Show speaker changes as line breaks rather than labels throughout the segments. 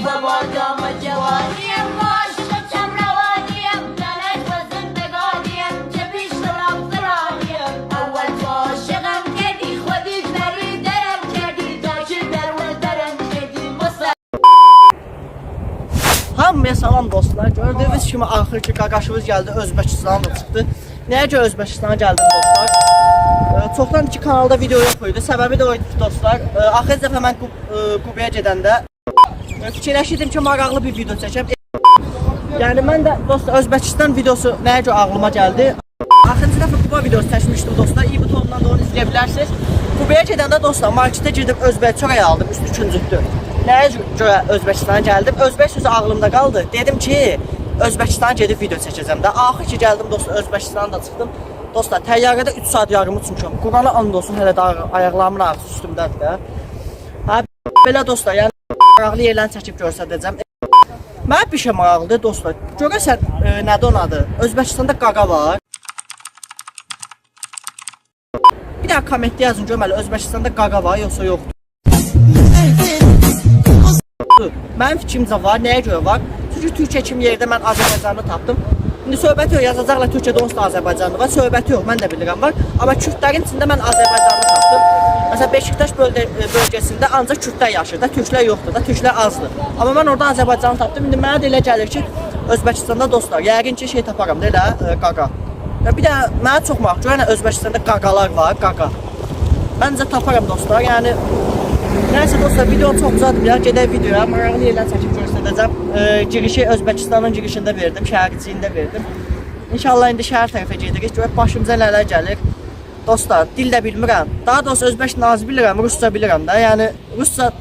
زبادم جوانیم عاشق چم روانیم دلش و زندگانیم چه پیش رفت رانیم اول عاشقم کردی خودی بری درم کردی تا که درم کردی
Hamıya salam dostlar. Gördüyünüz kimi axırki qaqaşımız gəldi, Özbəkistandan çıxdı. Nəyə görə Özbəkistana gəldim dostlar? Çoxdan ki kanalda video yox idi. Səbəbi də o idi dostlar. Axır dəfə mən Qubaya gedəndə fikirləşirdim ki, maraqlı bir video çəkəm. Yəni mən də dostlar Özbəkistan videosu nəyə görə ağlıma gəldi? Axırıncı dəfə Quba videosu çəkmişdim dostlar. İyi butonundan da onu izləyə bilərsiniz. Qubaya gedəndə dostlar marketə girdim, Özbək çörək aldım, üstü küncütdü. Nəyə görə Özbəkistana gəldim? Özbək sözü ağlımda qaldı. Dedim ki, Özbəkistana gedib video çəkəcəm də. Axır ki gəldim dostlar, Özbəkistana da çıxdım. Dostlar, təyyarədə 3 saat yarım uçmuşam. Qurana and olsun, hələ də ayaqlarımın ağrısı üstümdədir də. Ha, belə dostlar, yəni maraqlı yerlərini çəkib göstərəcəm. Mənə bir şey maraqlıdır dostlar. Görəsən, nədir onun adı? Özbəkistanda qaqa var. Bir daha kommentdə yazın görməli, Özbəkistanda qaqa var, yoxsa yoxdur. Mənim fikrimcə var, nəyə görə var? Çünki Türkiyə kimi yerdə mən Azərbaycanı tapdım. İndi söhbət yox, yazacaqlar Türkiyədə onsuz da Azərbaycanlı var. Söhbət yox, mən də bilirəm var. Amma Kürdlərin içində mən Azərbaycanlı tapdım. Məsələn, Beşiktaş bölgəsində ancaq Kürdlər yaşır da, Türklər yoxdur da, Türklər azdır. Amma mən orada Azərbaycanlı tapdım. İndi mənə də elə gəlir ki, Özbəkistanda dostlar, yəqin ki şey taparam, da elə qaqa. Bir də mənə çox maraq görən Özbəkistanda qaqalar var, qaqa. Məncə taparam dostlar, yəni nəysə dostlar, video çox uzadır ya, gedək videoya, maraqlı yerlər çəkib göstərəcəm. Girişi Özbəkistanın girişində verdim, şəhər içində verdim. İnşallah indi şəhər tərəfə gedirik, görək başımıza nələr gəlir. Dostlar, dil də bilmirəm. Daha doğrusu Özbək nazı bilirəm, Rusca bilirəm də. Yəni Rusca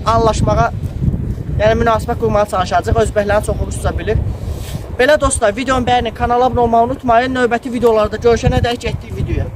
anlaşmağa, yəni münasibət qurmağa çalışacaq. Özbəklərin çoxu Rusca bilir. Belə dostlar, videonu bəyənin, kanala abunə olmağı unutmayın. Növbəti videolarda görüşənə dək getdik videoya.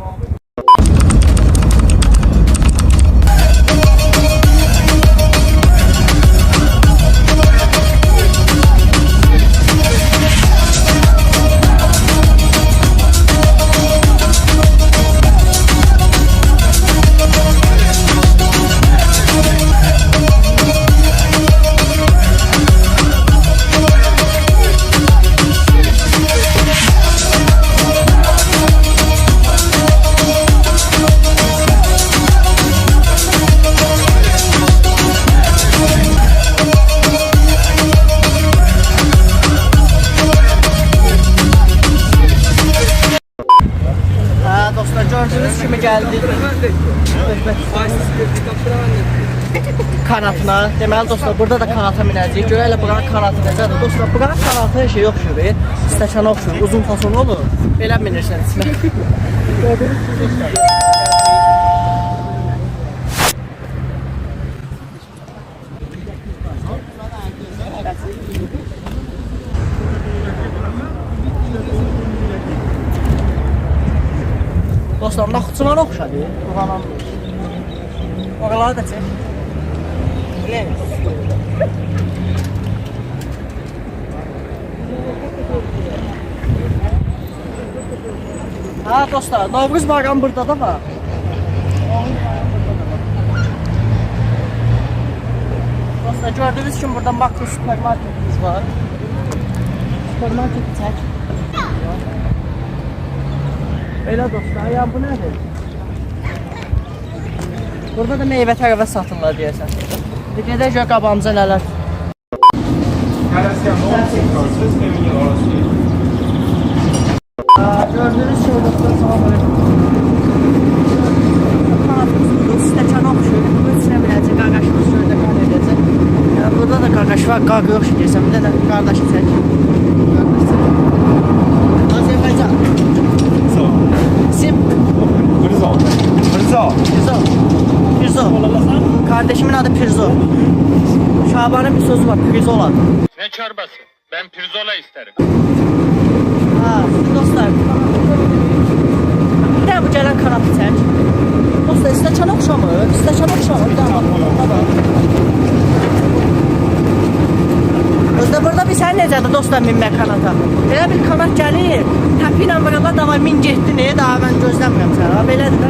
Gördüğünüz kimi geldik kanatına. Deməli dostlar, burada da kanata minəcəyik. Görə elə buranın kanatı necədir? Dostlar, buranın kanatı şey oxşur, stəkana oxşur, uzun fasonu olur. Belə minirsən içinə. Gördüğünüz kimi dostlar. Dostlar, naxçılara oxşadı. Oraları da çək. Ha dostlar, Novruz bayramı burada da var. Dostlar, gördüğünüz kimi burada makro süpermarketimiz var. Süpermarket çək. Belə dostlar, ya bu nədir? Burada da meyvə tərəvə satırlar deyəsən. Gedək gör qabağımıza nələr. Gördüğünüz şey dostlar, salam aleyküm. Kanatımız burada, stəkana oxşur. Bunun içinə biləcək, qaqaşımız şöyle qan edəcək. Burada da qaqaş var, qaqa yoxşur deyəsən. Bir də qardaşı çək. Azərbaycan. Sim.
Pirzo.
Kardeşimin adı Pirzo. Şaban'ın bir sözü var, Pirzola.
Ne çorbası? Ben pirzola isterim.
Ha, dostlar. Bir daha bu gelen kanatı çək. Dostlar, istəçən oxşamır. Bir daha bak. Özdə burada bir sən necədir dostlar minmək kanata? Belə bir kanat gəlir, təpi ilə buralar da var, min getdi ne? Daha mən gözləmirəm sənə. Belədir də.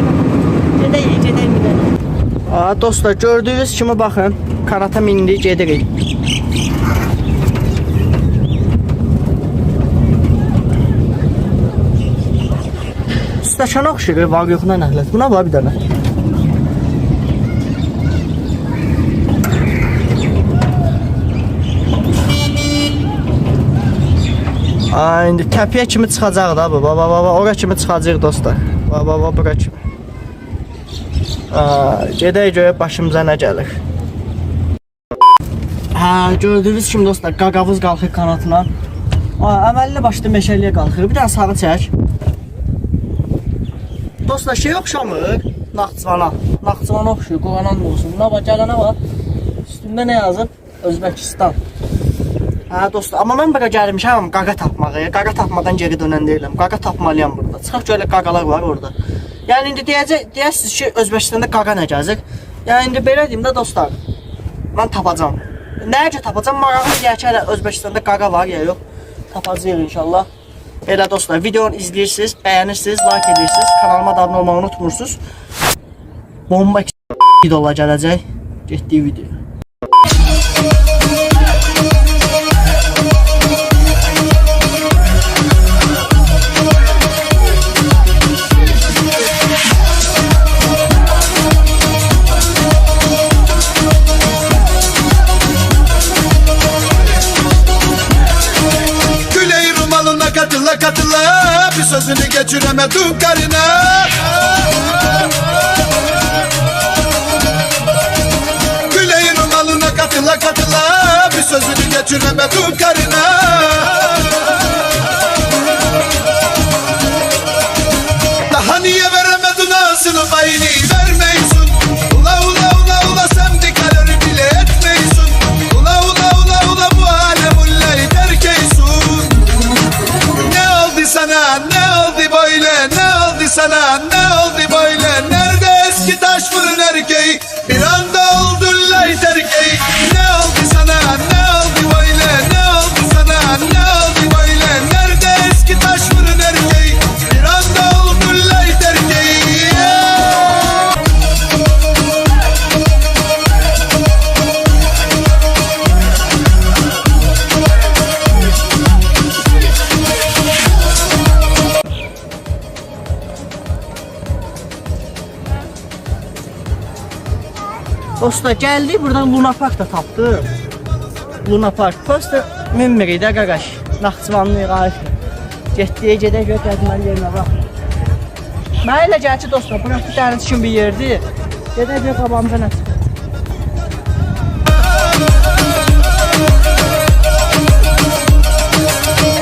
Gedək minək. Dostlar, gördüyünüz kimi baxın, kanata mindik, gedirik. Stəkana oxşuyur, var yoxuna nəhlət. Buna var bir dənə. İndi təpiyə kimi çıxacaq da bu. Baba, ora kimi çıxacaq dostlar. Baba, bura kimi. Gedək görək başımıza nə gəlir. Gördüyünüz kimi dostlar, qaqavuz qalxır kanatına. Əməlli başlı meşəliyə qalxır. Bir dənə sağı çək. Dostlar, şey oxşamır. Naxçıvana. Naxçıvana oxşuyur. Qoğanan da olsun. Buna bax, gələnə bax. Üstündə nə yazıb? Özbəkistan. Dostlar, amma mən bura gəlmişəm qaqa tapmağa. Qaqa tapmadan geri dönən deyiləm. Qaqa tapmalıyam burada. Çıxaq görək qaqalar var orada. Yəni indi deyəsiniz ki, Özbəkistanda qaqa nə gəzir? Yəni indi belə deyim də dostlar. Mən tapacağam. Nəyə tapacağam? Maraqlı deyək ki, hələ Özbəkistanda qaqa var ya yox. Tapacağıq inşallah. Elə dostlar, videonu izləyirsiniz, bəyənirsiniz, like edirsiniz, kanalıma da abunə olmağı unutmursunuz. Bomba videolar gələcək. Getdiyi video.
Katıla bir sözünü geçiremedim karına. Güleğin malına katıla bir sözünü geçiremedim karına. Daha niye veremedin ağzını payını vermeysun. Ula ula ula ula sen de kalori bile etmeysun. Ula ula ula ula bu alem ullay terkeysun. Sana ne oldu böyle, ne oldu sana, ne oldu böyle? Nerede eski taş fırın erkeği, bir anda oldun layt erkeği. Ne oldu sana, ne oldu böyle, ne oldu sana, ne oldu böyle? Nerede eski taş fırın erkeği, bir anda oldun layt erkeği.
Dostlar, gəldik buradan Luna Park da tapdıq. Luna Park. Prosta mümmirik də qaqaş. Naxçıvanlıyıq ayıqdır. Getdiyə gedək gör gəzməli yerinə bax. Mənə elə gəlir ki dostlar, burası dəniz kimi bir yerdir. Gedək gör qabağımıza nə çıxır.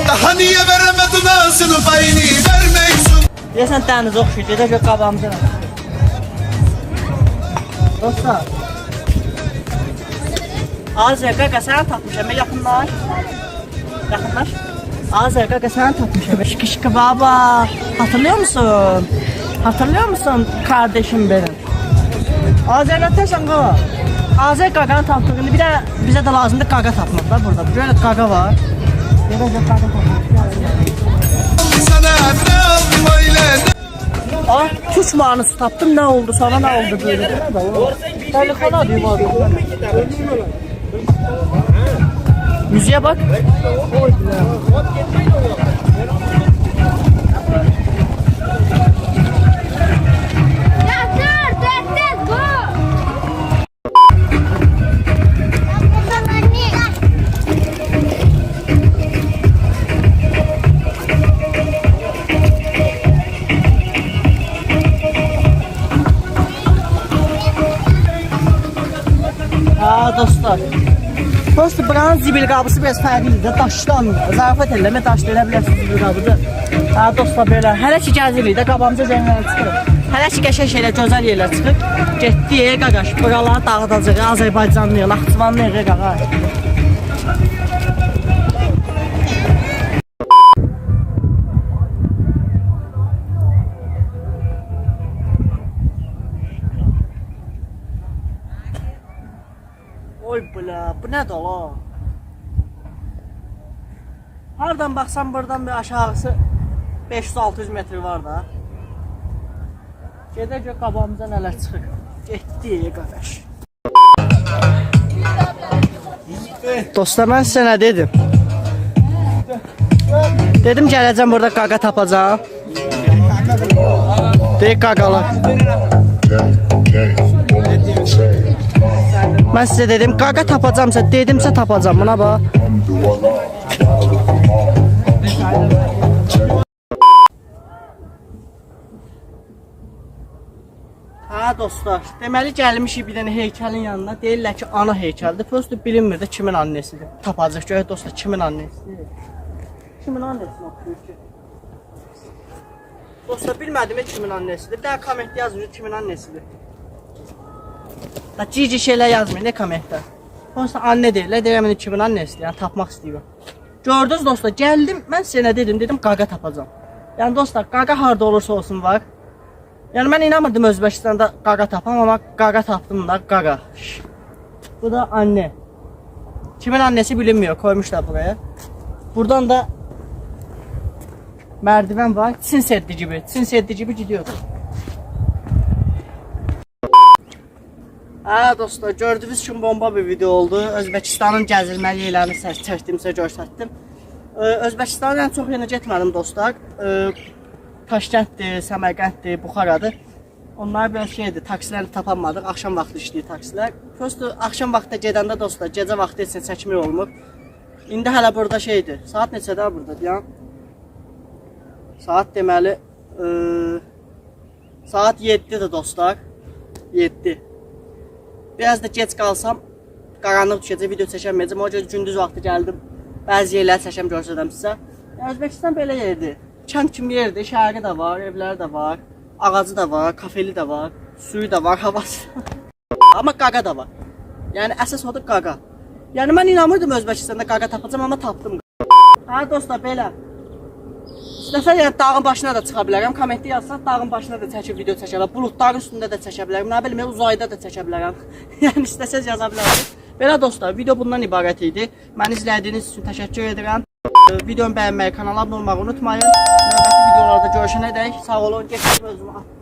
Daha niye veremedin ağzını payını vermeysun.
Deyəsən dəniz oxşuyur, gedək gör qabağımıza nə çıxır. Dostlar. Azər qaqa səni tapmışam, yaxınlaş. Yaxınlaş. Azər qaqa səni tapmışam. Şıkı baba. Hatırlıyor musun? Hatırlıyor musun kardeşim benim? Azər nətəsən qaqa? Azər qaqanı tapdığını bir də bizə də lazımdır qaqa tapmaq da burada. Burada qaqa var. Burada qaqa tapmaq.
Sana ne oldu böyle?
Türk mahnısı tapdım, nə oldu sana, nə oldu böyle? Telefona diyor var. Müziğe bak. Dostlar. Prosta buranın zibil qabısı biraz fərqlidir. Daşdan, zarafat eləmə, daşda elə bilərsiniz zibil qabıdır. Dostlar belə, hələ ki gəzirik də, qabağımıza zənglər çıxır. Hələ ki qəşəng şeylər, gözəl yerlər çıxır. Getdik, qaqaş, buraları dağıdacaq, Azərbaycanlıyıq, Naxçıvanlıyıq, qaqa. Oy bula, bu nədir ola? Hardan baxsam buradan bir aşağısı 500-600 metr var da. Gedək gör qabağımıza nələr çıxır. Getdik qaqaş. Dostlar mən sizə nə dedim? Dedim gələcəm burada qaqa tapacağam. Deyik qaqalar. Mən sizə dedim qaqa tapacamsa dedimsə tapacam. Buna bax. Ha dostlar, deməli gəlmişik bir dənə heykəlin yanına. Deyirlər ki, ana heykəldir. Prosto bilinmir də kimin annesidir. Tapacaq görək dostlar, kimin annesidir. Kimin annesini oxuyur ki? Dostlar, bilmədim kimin annesidir. Bir dənə kommentdə yazın kimin annesidir. Da cici şeylər yazmayın, ne kommentdə. Prosto anne deyirlər, deyirəm kimin annesidir. Yəni tapmaq istəyirəm. Gördünüz dostlar, gəldim, mən sizə nə dedim qaqa tapacam. Yəni dostlar, qaqa harda olursa olsun var. Yəni mən inanmadım Özbəkistanda qaqa tapam, amma qaqa tapdım da qaqa. Bu da anne. Kimin annesi bilinmiyor, koymuşlar buraya. Buradan da merdiven var, Çin Seddi gibi gidiyor. Ha dostlar, gördüğünüz kimi bomba bir video oldu. Özbekistanın gəzilməli yerlərini çəkdim, sizə göstərdim. Özbəkistana ən çox yenə getmədim dostlar. Taşkentdir, Səmərqənddir, Buxaradır. Onlar biraz şeydir, taksiləri tapanmadıq, axşam vaxtı işləyir taksilər. Prosto axşam vaxtda gedəndə dostlar, gecə vaxtı üçün çəkmək olmur. İndi hələ burada şeydir, saat neçədə burada deyəm? Saat deməli, saat 7'dir dostlar, 7. Biraz da geç qalsam, qaranlıq düşəcək, video çəkəməyəcəm. O görə gündüz vaxtı gəldim, bəzi yerləri çəkəm göstərəm sizə. Özbəkistan belə yerdir. Kənd kimi yerdir, şəhəri də var, evləri də var, ağacı da var, kafeli də var, suyu da var, havası da var. Amma qaqa da var. Yəni əsas odur qaqa. Yəni mən inanmırdım Özbəkistanda qaqa tapacam, amma tapdım. Ha dostlar, belə. İstəsə yəni dağın başına da çıxa bilərəm, kommentdə yazsaq dağın başına da çəkib video çəkə bilərəm, buludların üstündə də çəkə bilərəm, nə bilim uzayda da çəkə bilərəm. Yəni istəsəz yaza bilərsiniz. Belə dostlar, video bundan ibarət idi. Məni izlədiyiniz üçün təşəkkür edirəm. Videomu bəyənməyi, kanala abunə olmağı unutmayın. Növbəti videolarda görüşənədək sağ olun, getdim özümü atdım.